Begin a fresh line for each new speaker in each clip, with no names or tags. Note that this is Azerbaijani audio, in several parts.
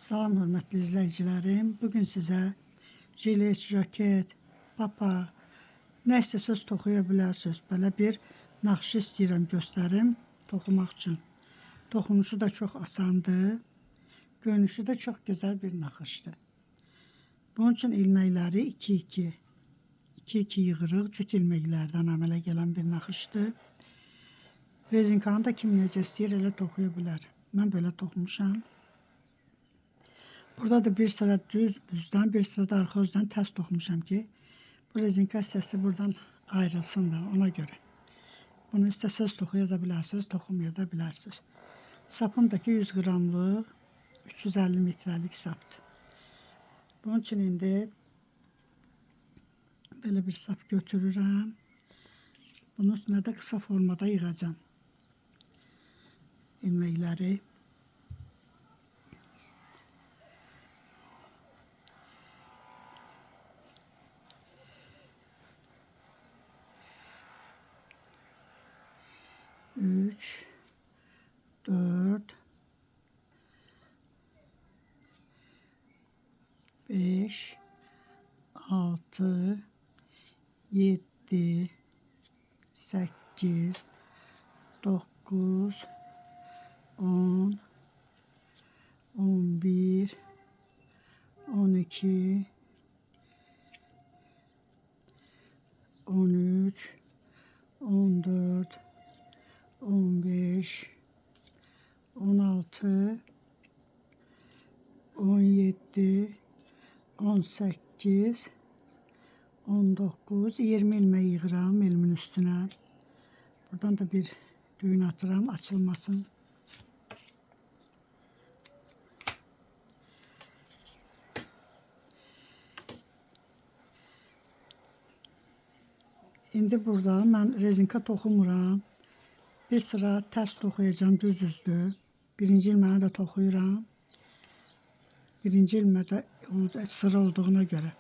Salam hörmətli izləyicilərim. Bugün sizə jilet, jaket, papa, nə istəsəz toxuya bilərsiniz. Belə bir naxşı istəyirəm göstərim toxumaq üçün. Toxunuşu da çox asandır. Görünüşü də çox gözəl bir naxışdır. Bunun üçün ilməkləri 2-2 yığırıq. Cüt ilməklərdən əmələ gələn bir naxışdır. Rezinkanı da kim necə istəyir elə toxuya bilər. Mən belə toxumuşam. Burada da bir sıra düzdən, bir sıra da arxa özdən tərs toxumuşam ki, bu rezinka hissəsi buradan ayrılsın da ona görə. Bunu istəsəz toxuya da bilərsiniz, toxumaya da bilərsiniz. Sapım da ki 100 qramlıq, 350 metrəlik sapdır. Bunun üçün indi belə bir sap götürürəm. Bunun üstünə də qısa formada yığacağım ilməkləri. Üç, 4, 5, 6, 7, 8, 9, 10, 11, 12, 13, 14, 15, 16, 17, 18, 19, 20 ilmək yığıram elimin üstünə. Buradan da bir düğün atıram, açılmasın. İndi burada mən rezinka toxumuram. Bir sıra tərs toxuyacağım, düz üzdü. Birinci ilməni də toxuyuram. Birinci ilmədə sıra olduğuna görə.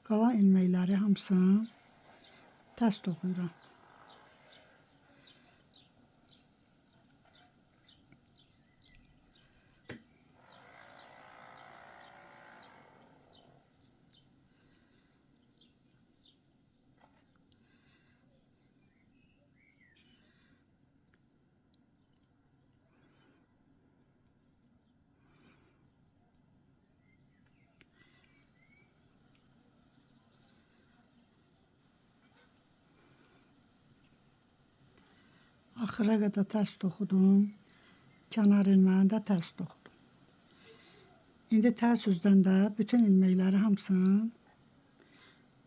Qalan ilməkləri hamısını tərs toxuyuram. Axıra qədər tərs toxudum. Kənar ilməni də tərs toxudum. İndi tərs üzdən də bütün ilməkləri hamısını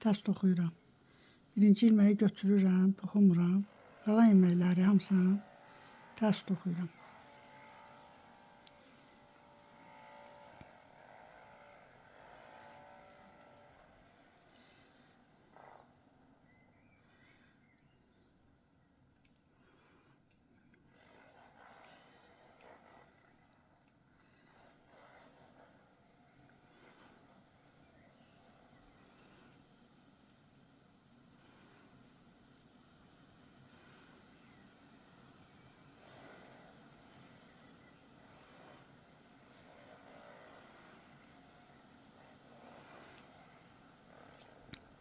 tərs toxuyuram. Birinci ilməyi götürürəm, toxumuram. Qalan ilməkləri hamısını tərs toxuyuram.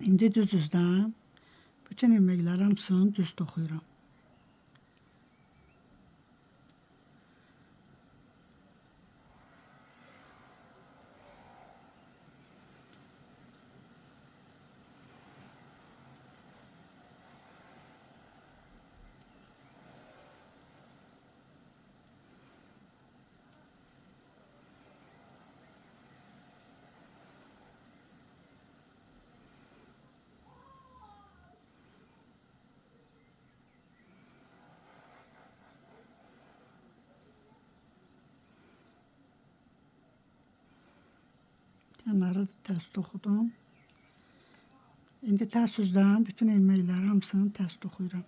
İndi düz üzdən bütün ilməkləri hamısını düz toxuyuram. Kənarı da tərs toxudum. İndi tərs üzdən bütün ilməkləri hamısını tərs toxuyuram.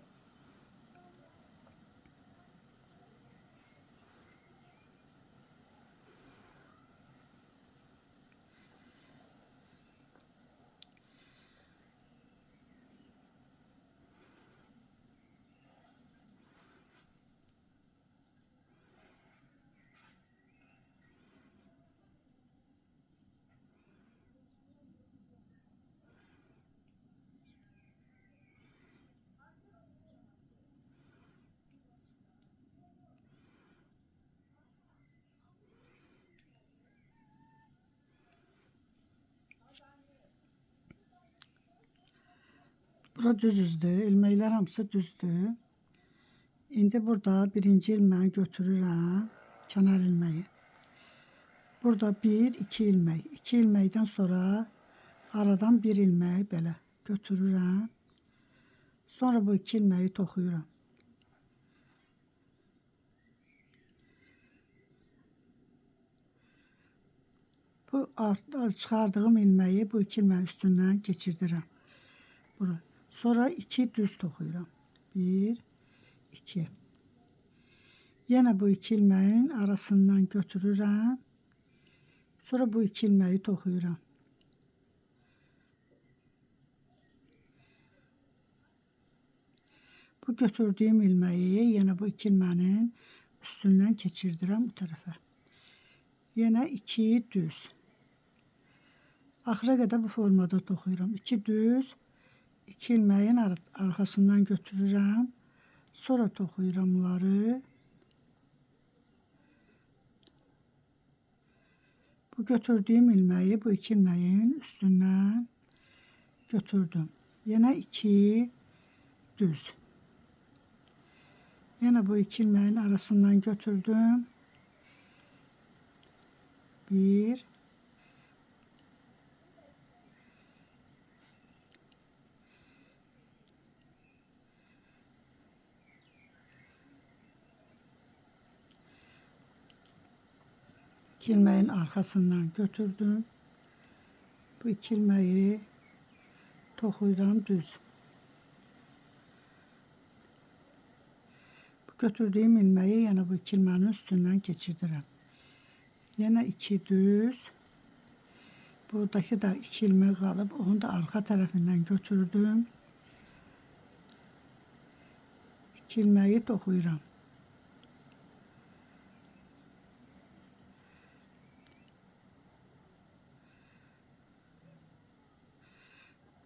Bura düz üzdür. İlməklər hamısı düzdür. İndi burada birinci ilməyi götürürəm. Kənar ilməyi. Burada 1-2 ilmək. 2 ilməkdən sonra aradan bir ilmək belə götürürəm. Sonra bu 2 ilməyi toxuyuram. Bu çıxardığım ilməyi bu 2 ilməyin üstündən keçirdirəm. Bura. Sonra 2 düz toxuyuram. 1, 2. Yenə bu 2 ilməyin arasından götürürəm. Sonra bu 2 ilməyi toxuyuram. Bu götürdüyüm ilməyi yenə bu 2 ilmənin üstündən keçirdirəm bu tərəfə. Yenə 2 düz. Axıra qədər bu formada toxuyuram. 2 düz, 2 ilməyin arxasından götürürəm. Sonra toxuyuram bunları. Bu götürdüyüm ilməyi bu 2 ilməyin üstündən götürdüm. Yenə 2 düz. Yenə bu 2 ilməyin arasından götürdüm. 1, 2 ilməyin arxasından götürdüm. Bu 2 ilməyi toxuyuram düz. Bu götürdüyüm ilməyi yenə bu 2 ilmənin üstündən keçirdirəm. Yenə 2 düz. Buradakı da 2 ilmək qalıb, onu da arxa tərəfindən götürdüm. 2 ilməyi toxuyuram.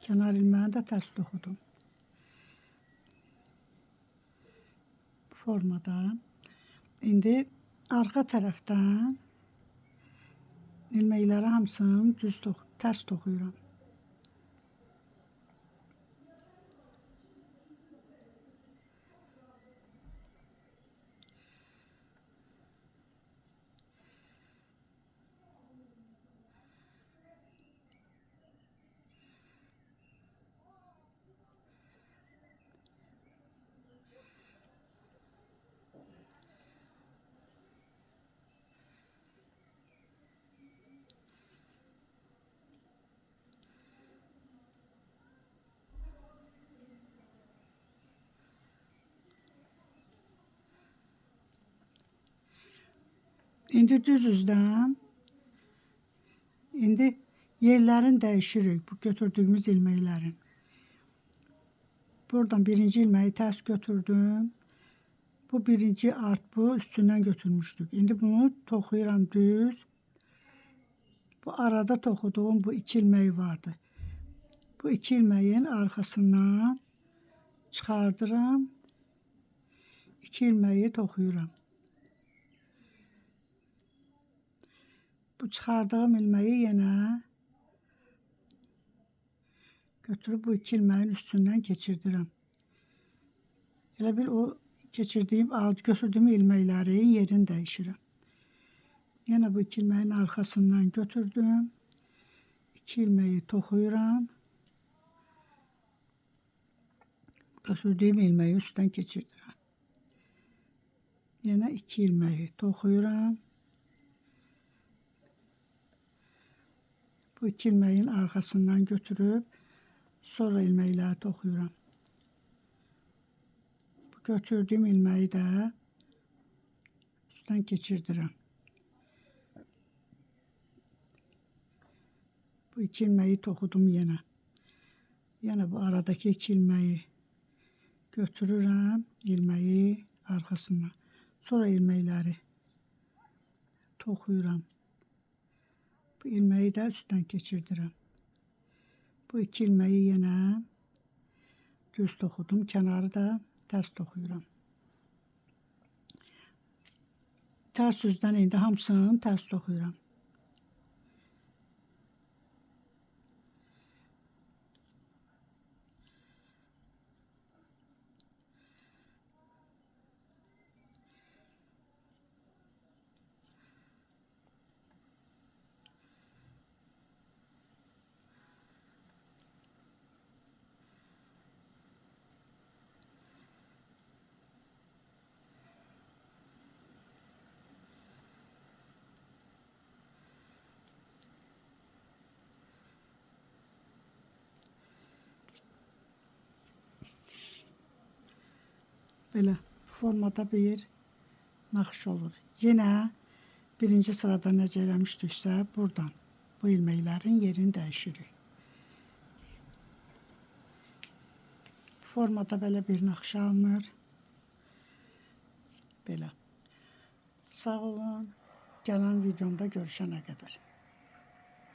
Kənar ilməni də tərs toxudum. Bu formada. İndi arxa tərəfdən ilməkləri hamısını tərs toxuyuram. İndi düz üzdən. İndi yerlərini dəyişirik bu götürdüyümüz ilməklərin. Buradan birinci ilməyi tərs götürdüm. Bu birinci bu üstündən götürmüşdük. İndi bunu toxuyuram düz. Bu arada toxuduğum bu 2 ilmək vardı. Bu 2 ilməyin arxasından çıxardıram. 2 ilməyi toxuyuram. Bu çıxardığım ilməyi yenə götürüb bu 2 ilməyin üstündən keçirdirəm. Elə bil o götürdüyüm ilməklərin yerini dəyişirəm. Yenə bu 2 ilməyin arxasından götürdüm. 2 ilməyi toxuyuram. Götürdüyüm ilməyi üstdən keçirdirəm. Yenə 2 ilməyi toxuyuram. Bu 2 ilməyin arxasından götürüb sonra ilməkləri toxuyuram. Bu götürdüyüm ilməyi də üstdən keçirdirəm. Bu 2 ilməyi toxudum yenə. Yenə bu aradakı 2 ilməyi götürürəm, ilməyi arxasından. Sonra ilməkləri toxuyuram. Bu ilməyi də üstdən keçirdirəm. Bu 2 ilməyi yenə düz toxudum, kənarı da tərs toxuyuram. Tərs üzdən indi hamısını tərs toxuyuram. Belə formada bir naxış olur. Yenə birinci sırada necə eləmişdiksə, buradan bu ilməklərin yerini dəyişirik. Formada belə bir naxış alınır. Belə. Sağ olun. Gələn videomda görüşənə qədər.